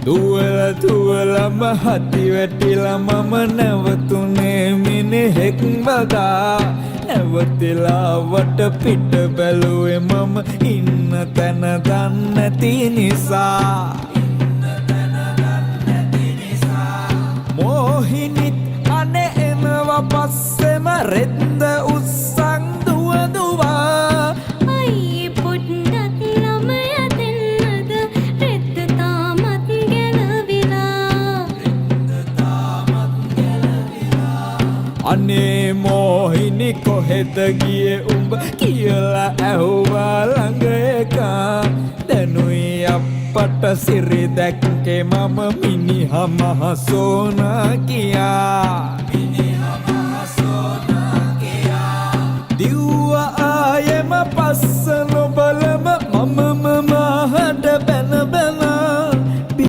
තුවලම හති වැටිලා මම නැවතුනේ මිනිහෙක් වගා නැවතිලා වට පිට බැලුවේ මම ඉන්න තැන දන්නේ නැති නිසා මෝහිනිත් අනේ එනවා පස්සෙම රෙද්ද උස්සන් දුවදුවා අයියේ පොඩ්ඩක් ළමයා දෙන්නද රෙද්ද තාමත් ගැලවිලා අනේ මෝහිනි කොහෙද ගියේ උඹ කියලා ඇහුවා ළඟ එකා දැනුයි අපට සිරි දැක්කේ මම මිනිහා මහ සෝනා කියා